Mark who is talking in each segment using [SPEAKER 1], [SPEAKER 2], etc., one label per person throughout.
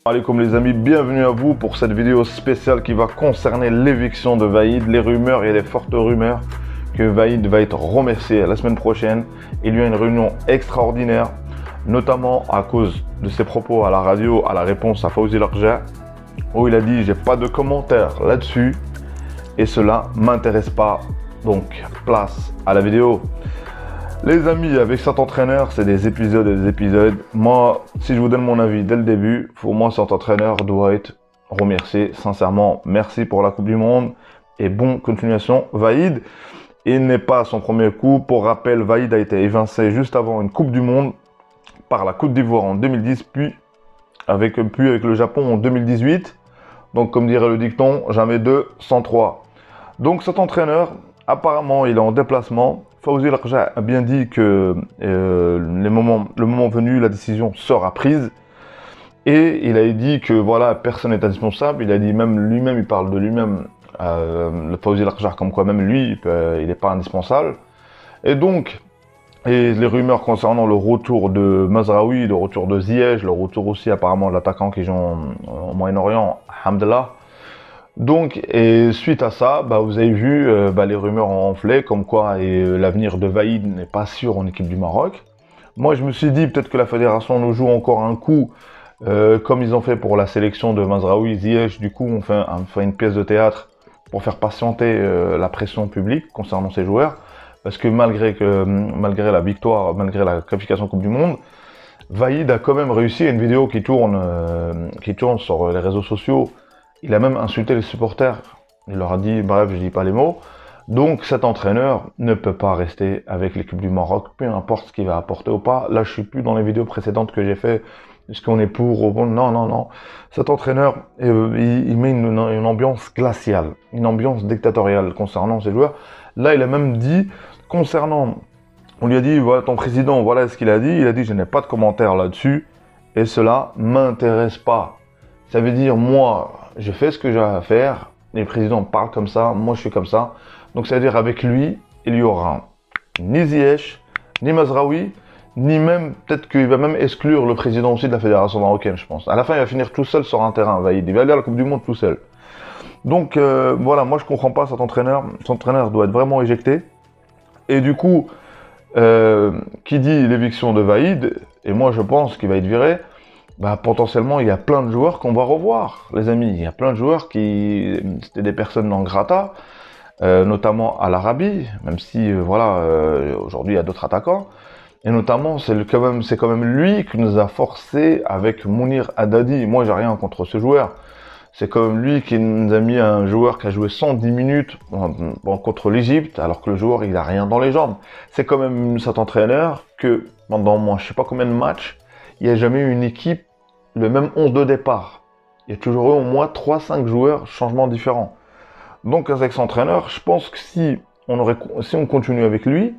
[SPEAKER 1] Alaikum les amis, bienvenue à vous pour cette vidéo spéciale qui va concerner l'éviction de Vaïd, les rumeurs et les fortes rumeurs que Vaïd va être remercié la semaine prochaine. Il y a une réunion extraordinaire, notamment à cause de ses propos à la radio, à la réponse à Fawzi Larja, où il a dit j'ai pas de commentaires là-dessus et cela m'intéresse pas, donc place à la vidéo. Les amis, avec cet entraîneur, c'est des épisodes et des épisodes. Moi, si je vous donne mon avis dès le début, pour moi, cet entraîneur doit être remercié. Sincèrement, merci pour la Coupe du Monde et bonne continuation. Vaïd, il n'est pas à son premier coup. Pour rappel, Vaïd a été évincé juste avant une Coupe du Monde par la Côte d'Ivoire en 2010, puis avec le Japon en 2018. Donc, comme dirait le dicton, jamais deux sans trois. Donc, cet entraîneur, apparemment, il est en déplacement. Fawzi Larja a bien dit que le moment venu, la décision sera prise. Et il a dit que voilà, personne n'est indispensable. Il a dit même lui-même, il parle de lui-même, le Fawzi Larja, comme quoi même lui, il n'est pas indispensable. Et donc, les rumeurs concernant le retour de Mazraoui, le retour de Ziyech, le retour aussi apparemment de l'attaquant qui joue au Moyen-Orient, Hamdallah. Donc, et suite à ça, vous avez vu, les rumeurs ont enflé, comme quoi l'avenir de Vaïd n'est pas sûr en équipe du Maroc. Moi, je me suis dit, peut-être que la fédération nous joue encore un coup, comme ils ont fait pour la sélection de Mazraoui, Ziyech. Du coup, on fait une pièce de théâtre pour faire patienter la pression publique concernant ces joueurs. Parce que malgré la victoire, malgré la qualification Coupe du Monde, Vaïd a quand même réussi. Une vidéo qui tourne sur les réseaux sociaux. Il a même insulté les supporters. Il leur a dit, bref, je dis pas les mots. Donc cet entraîneur ne peut pas rester avec l'équipe du Maroc, peu importe ce qu'il va apporter ou pas. Là, je suis plus dans les vidéos précédentes que j'ai fait. Est-ce qu'on est pour ou bon? Non. Cet entraîneur, il met une ambiance glaciale, une ambiance dictatoriale concernant ses joueurs. Là, il a même dit, on lui a dit, voilà ton président, voilà ce qu'il a dit. Il a dit, je n'ai pas de commentaire là-dessus et cela m'intéresse pas. Ça veut dire, moi, je fais ce que j'ai à faire, les présidents parlent comme ça, moi je suis comme ça. Donc ça veut dire avec lui, il y aura ni Ziyech, ni Mazraoui, ni même, peut-être qu'il va même exclure le président aussi de la fédération marocaine, je pense. À la fin, il va finir tout seul sur un terrain, Vaïd. Il va aller à la Coupe du Monde tout seul. Donc voilà, moi je comprends pas cet entraîneur. Cet entraîneur doit être vraiment éjecté. Et du coup, qui dit l'éviction de Vaïd, et moi je pense qu'il va être viré, potentiellement, il y a plein de joueurs qu'on va revoir, les amis. Il y a plein de joueurs c'était des personnes non grata, notamment à l'Arabie, même si, aujourd'hui, il y a d'autres attaquants. Et notamment, c'est quand même lui qui nous a forcé avec Mounir Haddadi. Moi, j'ai rien contre ce joueur. C'est quand même lui qui nous a mis un joueur qui a joué 110 minutes contre l'Égypte, alors que le joueur, il a rien dans les jambes. C'est quand même cet entraîneur que, pendant, je sais pas combien de matchs, il n'y a jamais eu une équipe, le même 11 de départ. Il y a toujours eu au moins 3-5 joueurs, changements différents. Donc avec son entraîneur, je pense que si on continue avec lui,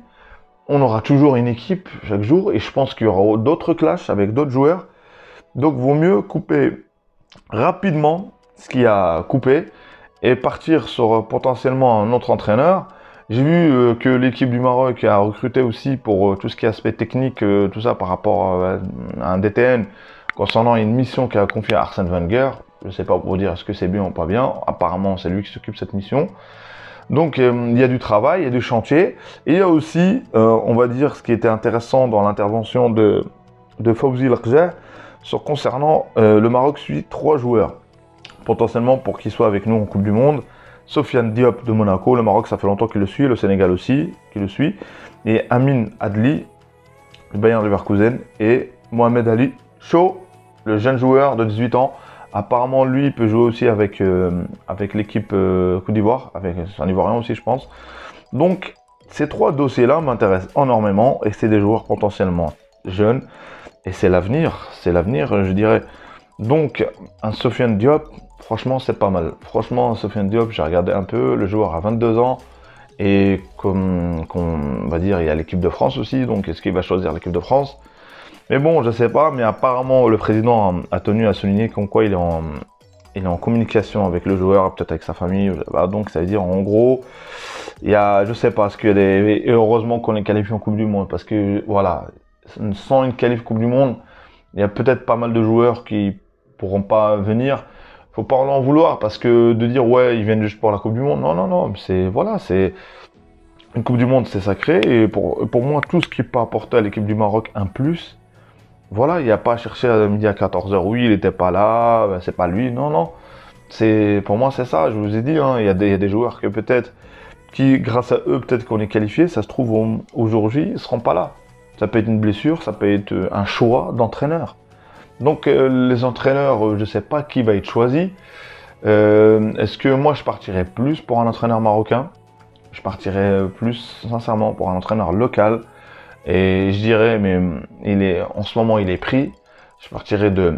[SPEAKER 1] on aura toujours une équipe chaque jour, et je pense qu'il y aura d'autres clashs avec d'autres joueurs. Donc vaut mieux couper rapidement ce qui a coupé, et partir sur potentiellement un autre entraîneur. J'ai vu que l'équipe du Maroc a recruté aussi pour tout ce qui est aspect technique, tout ça par rapport à un DTN concernant une mission qu'a confiée à Arsène Wenger. Je ne sais pas pour dire est-ce que c'est bien ou pas bien. Apparemment, c'est lui qui s'occupe de cette mission. Donc, il y a du travail, il y a du chantier. Et il y a aussi, on va dire, ce qui était intéressant dans l'intervention de Fawzi Larja concernant le Maroc suit 3 joueurs, potentiellement pour qu'ils soient avec nous en Coupe du Monde. Sofiane Diop de Monaco, le Maroc ça fait longtemps qu'il le suit, le Sénégal aussi qui le suit, et Amin Adli, le Bayern Leverkusen, et Mohamed Ali Chaud, le jeune joueur de 18 ans. Apparemment lui il peut jouer aussi avec l'équipe Côte d'Ivoire, avec un Ivoirien aussi je pense. Donc ces 3 dossiers là m'intéressent énormément, et c'est des joueurs potentiellement jeunes, et c'est l'avenir, je dirais. Donc un Sofiane Diop, franchement, c'est pas mal. Franchement, Sofiane Diop, j'ai regardé un peu. Le joueur a 22 ans. Et comme on va dire, il y a l'équipe de France aussi. Donc, est-ce qu'il va choisir l'équipe de France? Mais bon, je sais pas. Mais apparemment, le président a tenu à souligner comme quoi il est en communication avec le joueur, peut-être avec sa famille. Donc, ça veut dire, en gros, il y a, je sais pas, ce qu'il y a et heureusement qu'on est qualifié en Coupe du Monde. Parce que, voilà, sans une qualif Coupe du Monde, il y a peut-être pas mal de joueurs qui pourront pas venir. Faut pas en vouloir parce que de dire ouais, ils viennent juste pour la Coupe du Monde. Non, non, non. C'est voilà, c'est une Coupe du Monde, c'est sacré. Et pour moi, tout ce qui peut apporter à l'équipe du Maroc un plus, voilà, il n'y a pas à chercher à midi à 14h. Oui, il n'était pas là, ben, c'est pas lui. Non, non. Pour moi, c'est ça. Je vous ai dit, hein, il y a des joueurs que peut-être qui, grâce à eux, peut-être qu'on est qualifié. Ça se trouve aujourd'hui, ils seront pas là. Ça peut être une blessure, ça peut être un choix d'entraîneur. Donc les entraîneurs, je ne sais pas qui va être choisi. Est-ce que moi je partirais plus pour un entraîneur marocain? Je partirais plus sincèrement pour un entraîneur local. Et je dirais, mais en ce moment il est pris. Je partirais de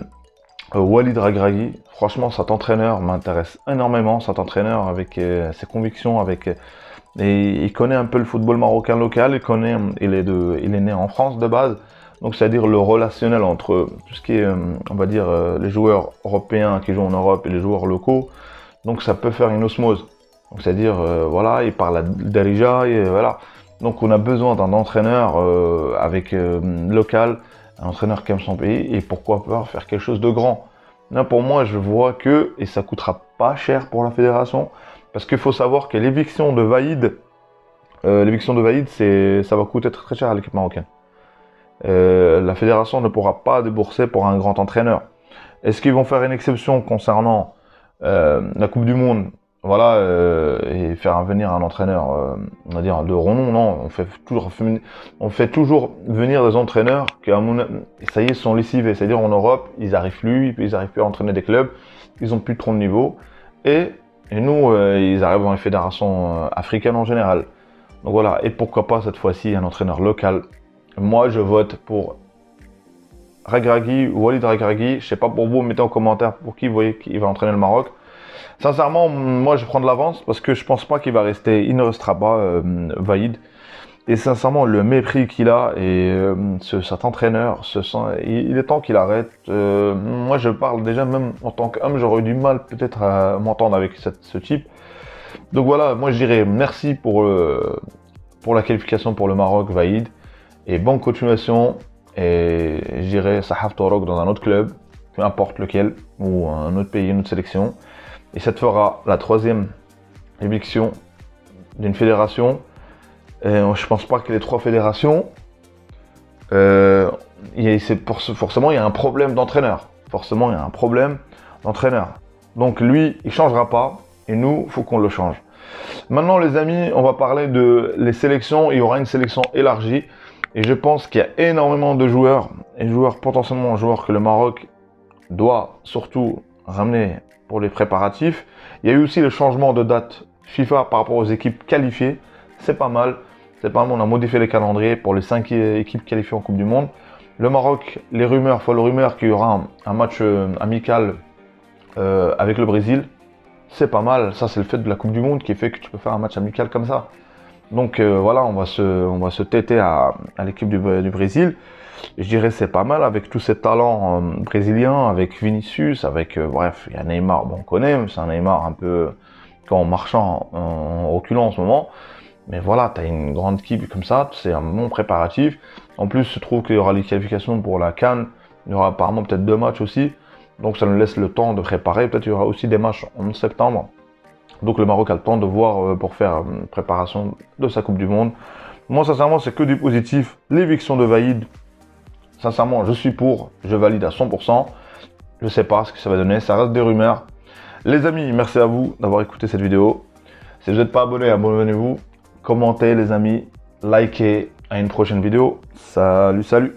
[SPEAKER 1] Walid Regragui. Franchement, cet entraîneur m'intéresse énormément. Cet entraîneur avec ses convictions, et il connaît un peu le football marocain local. Il est né en France de base. Donc c'est-à-dire le relationnel entre tout ce qui est, on va dire, les joueurs européens qui jouent en Europe et les joueurs locaux. Donc ça peut faire une osmose. Donc c'est-à-dire, voilà, il parle à Darija, et voilà. Donc on a besoin d'un entraîneur local, un entraîneur qui aime son pays, et pourquoi pas faire quelque chose de grand. Là pour moi, je vois que, et ça coûtera pas cher pour la fédération, parce qu'il faut savoir que l'éviction de Vaïd, ça va coûter très cher à l'équipe marocaine. La fédération ne pourra pas débourser pour un grand entraîneur. Est-ce qu'ils vont faire une exception concernant la Coupe du Monde, voilà, et faire venir un entraîneur, on va dire de renom? Non, on fait toujours venir des entraîneurs qui, ça y est, sont lessivés. C'est-à-dire en Europe, ils n'arrivent plus à entraîner des clubs, ils ont plus trop de niveau, et nous, ils arrivent dans les fédérations africaines en général. Donc voilà, et pourquoi pas cette fois-ci un entraîneur local. Moi, je vote pour Regragui, Walid Regragui. Je sais pas pour vous, mettez en commentaire pour qui vous voyez qu'il va entraîner le Maroc. Sincèrement, moi, je vais prendre l'avance parce que je pense pas qu'il va rester. Il ne restera pas, Vaïd. Et sincèrement, le mépris qu'il a et cet entraîneur, il est temps qu'il arrête. Moi, je parle déjà, même en tant qu'homme, j'aurais eu du mal peut-être à m'entendre avec ce type. Donc voilà, moi, je dirais merci pour la qualification pour le Maroc, Vaïd. Et bonne continuation, et je dirais Sahaf Torok dans un autre club, peu importe lequel, ou un autre pays, une autre sélection. Et ça te fera la 3e éviction d'une fédération. Et je pense pas que les 3 fédérations, forcément il y a un problème d'entraîneur. Forcément il y a un problème d'entraîneur. Donc lui, il changera pas, et nous, il faut qu'on le change. Maintenant les amis, on va parler de les sélections. Il y aura une sélection élargie. Et je pense qu'il y a énormément de joueurs, potentiellement joueurs que le Maroc doit surtout ramener pour les préparatifs. Il y a eu aussi le changement de date FIFA par rapport aux équipes qualifiées. C'est pas mal. On a modifié les calendriers pour les 5 équipes qualifiées en Coupe du Monde. Le Maroc, les rumeurs qu'il y aura un match amical avec le Brésil. C'est pas mal. Ça, c'est le fait de la Coupe du Monde qui fait que tu peux faire un match amical comme ça. Donc voilà, on va se têter à l'équipe du Brésil. Je dirais c'est pas mal avec tous ces talents brésiliens, avec Vinicius, avec bref, il y a Neymar, bon on connaît, mais c'est un Neymar un peu en marchant, en reculant en ce moment. Mais voilà, tu as une grande équipe comme ça, c'est un bon préparatif. En plus, je trouve qu'il y aura les qualifications pour la CAN, il y aura apparemment peut-être 2 matchs aussi. Donc ça nous laisse le temps de préparer, peut-être il y aura aussi des matchs en septembre. Donc le Maroc a le temps de voir pour faire une préparation de sa Coupe du Monde. Moi sincèrement c'est que du positif. L'éviction de Vaïd, sincèrement je suis pour, je valide à 100%. Je sais pas ce que ça va donner, ça reste des rumeurs. Les amis, merci à vous d'avoir écouté cette vidéo. Si vous n'êtes pas abonné, abonnez-vous. Commentez les amis, likez, à une prochaine vidéo. Salut, salut.